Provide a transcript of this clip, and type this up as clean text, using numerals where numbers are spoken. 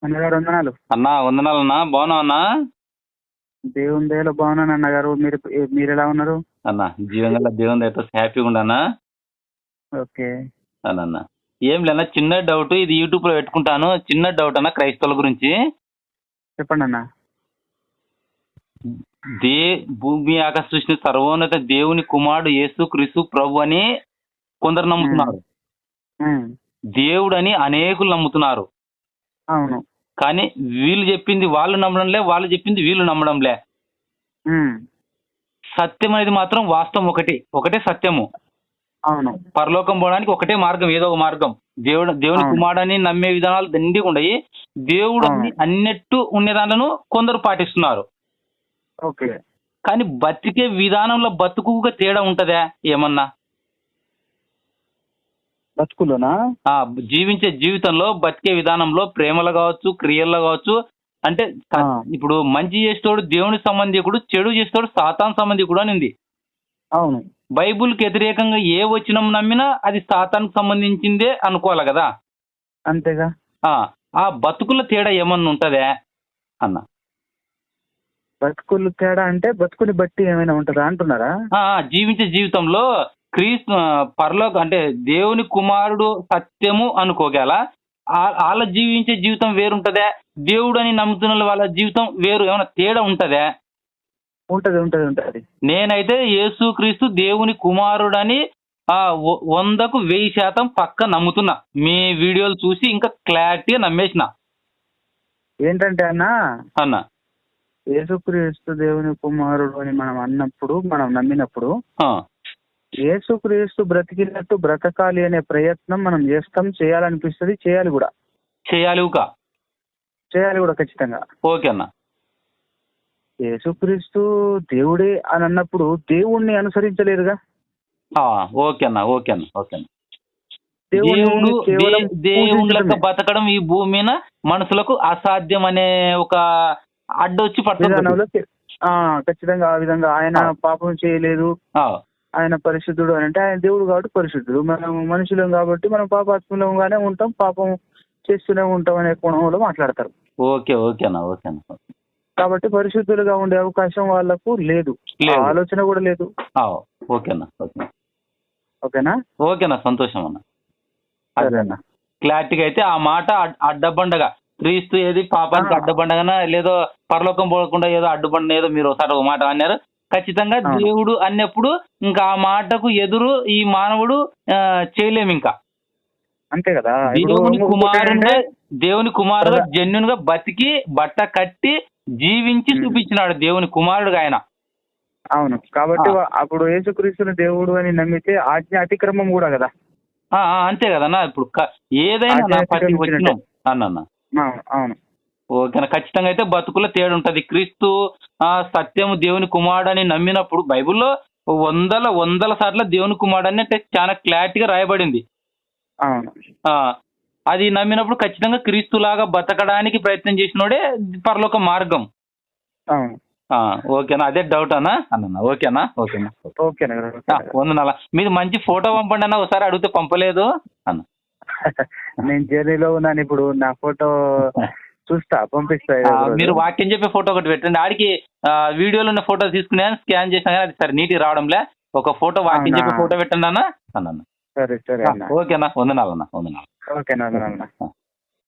అన్నగారు వందనాలు. అన్నా వందనాలన్నా, బాగున్నావు అన్నా? దేవుని దయలో బాగున్నాను అన్నగారు. మీరు ఎలా ఉన్నారు? అన్నా జీవం గల దేవుని దయతో హ్యాపీగా ఉండన్నా. ఓకే. అన్న ఏం లేదన్నా, చిన్న డౌట్, ఇది యూట్యూబ్ లో పెట్టుకుంటాను. చిన్న డౌట్ అన్న, క్రైస్తవుల గురించి. చెప్పండి అన్న. భూమి ఆకాశ సృష్టిని సర్వోన్నత దేవుని కుమారుడు యేసు క్రీస్తు ప్రభు అని కొందరు నమ్ముతున్నారు. దేవుడని అనేకులు నమ్ముతున్నారు. అవును. కానీ వీళ్ళు చెప్పింది వాళ్ళు నమ్మడంలే, వాళ్ళు చెప్పింది వీళ్ళు నమ్మడంలే. సత్యం అనేది మాత్రం వాస్తవం ఒకటే సత్యము. అవును. పరలోకం పోవడానికి ఒకటే మార్గం, ఏదో ఒక మార్గం. దేవుని కుమారుడని నమ్మే విధానాలు దండిగా ఉండయి. దేవుడు అన్నట్టు ఉండే దాంట్లో కొందరు పాటిస్తున్నారు. ఓకే. కానీ బతికే విధానంలో బతుకుగా తేడా ఉంటదా ఏమన్నా? బతుకులోనా? జీవించే జీవితంలో, బతికే విధానంలో, ప్రేమలో కావచ్చు, క్రియల్లో కావచ్చు. అంటే ఇప్పుడు మంచి చేసేటోడు దేవుని సంబంధికుడు, చెడు చేసేటోడు సాతాను సంబంధికుడు అని ఉంది. అవును. బైబుల్కి వ్యతిరేకంగా ఏ వచనం నమ్మినా అది సాతానికి సంబంధించిందే అనుకోవాలి కదా. అంతేగా. ఆ బతుకుల తేడా ఏమన్నా ఉంటదా అన్న? బతుకులు తేడా అంటే బతుకుని బట్టి ఏమైనా ఉంటుందా అంటున్నారా? జీవించే జీవితంలో క్రీస్తు పరలోక అంటే దేవుని కుమారుడు సత్యము అనుకోగల వాళ్ళ జీవించే జీవితం వేరుంటదా? దేవుడు అని నమ్ముతున్న వాళ్ళ జీవితం వేరు, ఏమైనా తేడా ఉంటదా? ఉంటది. నేనైతే యేసు క్రీస్తు దేవుని కుమారుడని 100కు 1000% పక్క నమ్ముతున్నా. మీ వీడియోలు చూసి ఇంకా క్లారిటీగా నమ్మేసిన. ఏంటంటే అన్న యేసుక్రీస్తు దేవుని కుమారుడు అని మనం నమ్మినప్పుడు యేసుక్రీస్తు బ్రతికినట్టు బ్రతకాలి అనే ప్రయత్నం మనం చేయాలనిపిస్తుంది. చేయాలి కూడా ఖచ్చితంగా. ఓకే అన్న. యేసుక్రీస్తు దేవుడే అని అన్నప్పుడు దేవుణ్ణి అనుసరించలేదుగా. ఓకే అన్న. దేవుళ్ళకు బతకడం ఈ భూమి మీద మనుషులకు అసాధ్యం అనే ఒక అడ్డొచ్చి పడుతుంది. ఖచ్చితంగా ఆ విధంగా ఆయన పాపం చేయలేదు, ఆయన పరిశుద్ధుడు అని అంటే ఆయన దేవుడు కాబట్టి పరిశుద్ధుడు. మనం మనుషులం కాబట్టి మనం పాపాత్ములంగానే ఉంటాం, పాపం చేస్తూనే ఉంటాం అనే కోణంలో మాట్లాడతారు. ఓకే అన్న. కాబట్టి పరిశుద్ధులుగా ఉండే అవకాశం వాళ్ళకు లేదు, ఆలోచన కూడా లేదు. ఓకేనా? సంతోషం అన్న. సరేనా? క్లారిటీగా అయితే ఆ మాట అడ్డబండగా క్రీస్తు ఏది పాపానికి అడ్డబండగానా, లేదో పరలోకం పోకుండా ఏదో అడ్డుబండ, ఏదో మీరు ఒకసారి ఒక మాట అన్నారు. ఖచ్చితంగా దేవుడు అన్నప్పుడు ఇంకా ఆ మాటకు ఎదురు ఈ మానవుడు చేయలేము ఇంకా. అంతే కదా. దేవుని కుమారుడుగా జెన్యున్ గా బతికి బట్ట కట్టి జీవించి చూపించినాడు దేవుని కుమారుడుగా ఆయన. అవును. కాబట్టి అప్పుడు యేసుక్రీస్తుని దేవుడు అని నమ్మితే ఆజ్ఞ అతిక్రమం కూడా కదా. అంతే కదన్నా. ఇప్పుడు ఏదైనా అన్న. అవును. ఓకేనా. ఖచ్చితంగా అయితే బతుకుల తేడా ఉంటది. క్రీస్తు సత్యము దేవుని కుమారుడు అని నమ్మినప్పుడు బైబిల్లో వందల సార్లు దేవుని కుమారుడు అని అంటే చాలా క్లారిటీగా రాయబడింది. అవును. అది నమ్మినప్పుడు ఖచ్చితంగా క్రీస్తులాగా బతకడానికి ప్రయత్నం చేసినోడే పరలోక మార్గం. అవును. ఓకేనా. అదే డౌట్ అన్న. ఓకేనా. వందనాల. మీరు మంచి ఫోటో పంపండి అన్న. ఒకసారి అడిగితే పంపలేదు అన్న. నేను జర్నీలో ఉన్నాను ఇప్పుడు. నా ఫోటో చూస్తా, పంపిస్తా. మీరు వాక్యం చెప్పే ఫోటో ఒకటి పెట్టండి. ఆడికి వీడియోలో ఉన్న ఫోటో తీసుకునే స్కాన్ చేసినా కానీ అది సరే నీట్గా రావడంలే. ఒక ఫోటో వాక్యం చెప్పే ఫోటో పెట్టండి అన్న. సరే. ఓకేనా. వందనాలన్న. ఓకేనా.